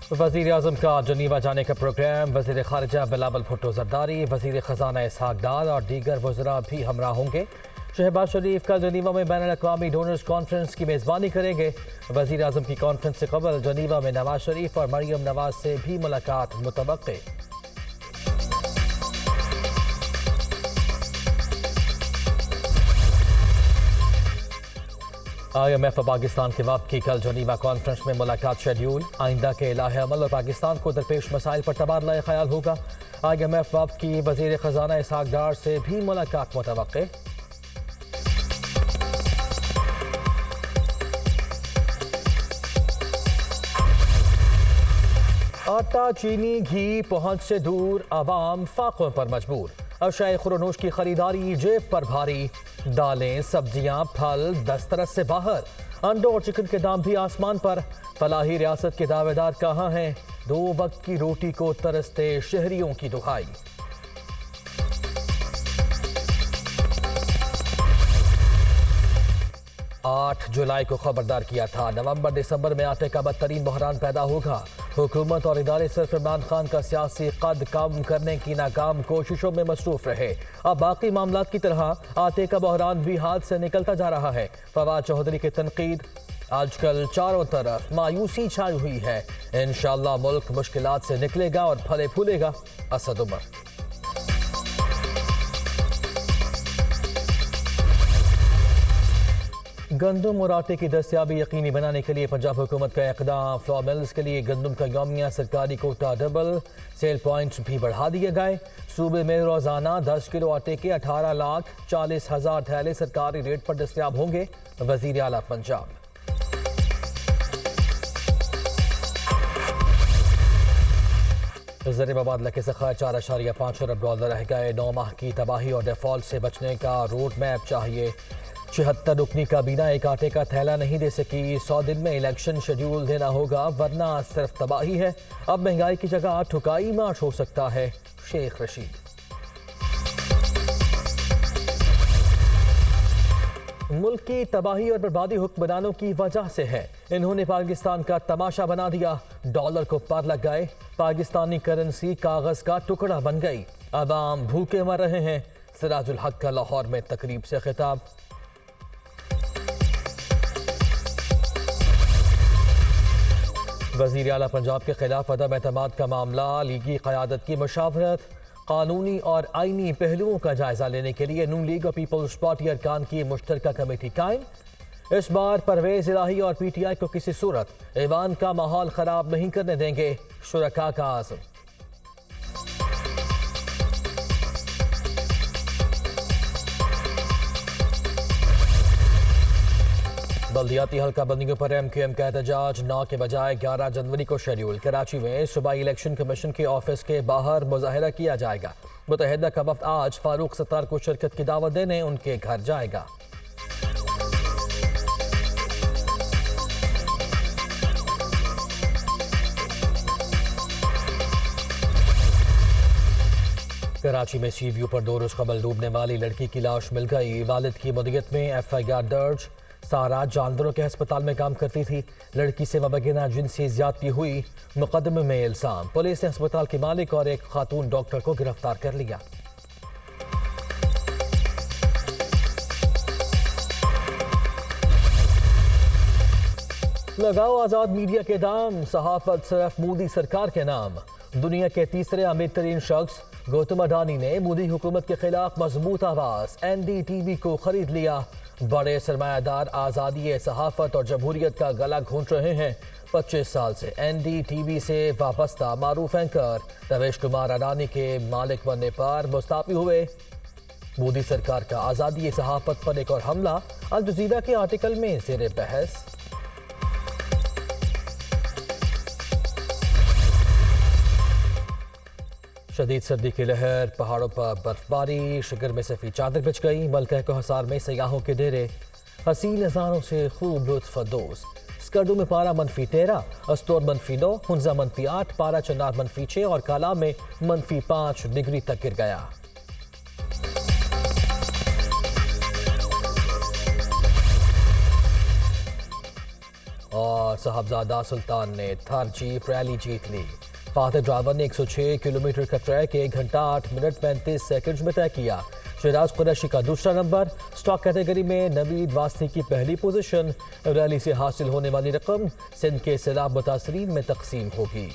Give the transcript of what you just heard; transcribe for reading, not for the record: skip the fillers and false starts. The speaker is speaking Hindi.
वज़ीर आज़म का जनीवा जाने का प्रोग्राम। वज़ीर ख़ारिजा बिलावल भुट्टो ज़रदारी, वज़ीर ख़जाना इसहाक डार और दीगर वज़रा भी हमरा होंगे। शहबाज शरीफ कल जनीवा में बैनुल अक़वामी डोनर्स कॉन्फ्रेंस की मेज़बानी करेंगे। वज़ीर आज़म की कॉन्फ्रेंस से कबल जनीवा में नवाज शरीफ और मरियम नवाज से भी मुलाकात मुतवक्के। IMF पाकिस्तान के वक्त की कल जनीवा कॉन्फ्रेंस में मुलाकात शेड्यूल। आइंदा के इलाहे अमल और पाकिस्तान को दरपेश मसाइल पर तबादला ख्याल होगा। IMF वक्त की वज़ीर ख़जाना इसहाक डार से भी मुलाकात मुतवक्के। आटा, चीनी, घी पहुंच से दूर, आवाम फाकों पर मजबूर। अशाए खुरनोश की खरीदारी जेब पर भारी। दालें, सब्जियां, फल दस्तरस से बाहर। अंडों और चिकन के दाम भी आसमान पर। फलाही रियासत के दावेदार कहाँ हैं? 2 वक्त की रोटी को तरसते शहरियों की दुहाई। आठ जुलाई को खबरदार किया था, नवंबर दिसंबर में आटे का बदतरीन बहरान पैदा होगा। हुकूमत और इदारे सिर्फ इमरान खान का सियासी कद कम करने की नाकाम कोशिशों में मसरूफ रहे। अब बाकी मामलात की तरह आटे का बहरान भी हाथ से निकलता जा रहा है। फवाद चौधरी की तनकीद। आजकल चारों तरफ मायूसी छाई हुई है। इंशाअल्लाह मुल्क मुश्किलात से निकलेगा और फले फूलेगा। असद उमर। गंदम और आटे की दस्तियाबी यकीनी बनाने के लिए पंजाब हुकूमत का इक़दाम। फ्लोर मिल्स के लिए गंदम का यौमिया सरकारी कोटा डबल। सेल पॉइंट्स भी बढ़ा दिए गए। सूबे में रोजाना 10 किलो आटे के 18,40,000 थैले सरकारी रेट पर दस्तियाब होंगे। वज़ीर आला पंजाब। ज़र मुबादला के ज़ख़ायर 4.5 अरब डॉलर रह गए। 9 माह की तबाही और डिफॉल्ट से बचने का रोड मैप चाहिए। 76 रुकनी काबीना एक आटे का थैला नहीं दे सकी। 100 दिन में इलेक्शन शेड्यूल देना होगा वरना सिर्फ तबाही है। अब महंगाई की जगह ठुकाई मार्च हो सकता है। शेख रशीद। मुल्क की तबाही और बर्बादी हुक्मरानों की वजह से है। इन्होंने पाकिस्तान का तमाशा बना दिया। डॉलर को पर लग गए। पाकिस्तानी करेंसी कागज का टुकड़ा बन गई। अवाम भूखे मर रहे हैं। सिराजुल हक का लाहौर में तकरीब से खिताब। वज़ीर आला पंजाब के खिलाफ अदम एतमाद का मामला। लीगी क़यादत की मशावरत। कानूनी और आईनी पहलुओं का जायजा लेने के लिए नून लीग और पीपल्स पार्टी अरकान की मुश्तरका कमेटी कायम। इस बार परवेज इलाही और PTI को किसी सूरत ऐवान का माहौल खराब नहीं करने देंगे। शुरका का आज़म। बल्दियाती हल्का बंदियों पर MQM का एहतजाज 9 के बजाय 11 जनवरी को शेड्यूल। कराची में सूबाई इलेक्शन कमीशन के ऑफिस के बाहर मुजाहिरा किया जाएगा। मुतहदा का वफ्द आज फारूक सत्तार को शिरकत की दावत देने उनके घर जाएगा। कराची में सी व्यू पर 2 रोज कबल डूबने वाली लड़की की लाश मिल गई। वालिद की मुदियत में FIR दर्ज। सारा जानवरों के अस्पताल में काम करती थी। लड़की से मबैना जिनसी ज्यादती हुई। मुकदमे में इल्जाम। पुलिस ने अस्पताल के मालिक और एक खातून डॉक्टर को गिरफ्तार कर लिया। लगाओ आजाद मीडिया के दाम। सहाफत सिर्फ मोदी सरकार के नाम। दुनिया के तीसरे अमीर तरीन शख्स गौतम अडानी ने मोदी हुकूमत के खिलाफ मजबूत आवाज। NDTV को खरीद लिया। बड़े सरमायादार आज़ादी सहाफत और जमहूरियत का गला घोंट रहे हैं। 25 साल से NDTV से वाबस्ता मारूफ एंकर रवेश कुमार अडानी के मालिक बनने पर मुस्तफी हुए। मोदी सरकार का आज़ादी सहाफत पर एक और हमला। अल जज़ीरा के आर्टिकल में ज़ेर बहस। शदीद सर्दी की लहर। पहाड़ों पर बर्फबारी। शिगर में सफ़ी चादर बिछ गई। मलका कोहसार में सयाहों के डेरे। हसीन नज़ारों से खूब लुत्फ़अंदोज़। स्कर्दू में पारा -13, अस्तोर -9, हुंजा -8, पारा चनार -6 और काला में -5 डिग्री तक गिर गया। और साहबजादा सुल्तान ने थार जीप रैली जीत ली। फातिह ड्राइवर ने 106 किलोमीटर का ट्रैक 1 घंटा 8 मिनट 35 सेकंड्स में तय किया। शहराज कुरैशी का दूसरा नंबर, स्टॉक कैटेगरी में नवीद वास्नी की पहली पोजीशन। रैली से हासिल होने वाली रकम सिंध के सैलाब मुतासरीन में तकसीम होगी।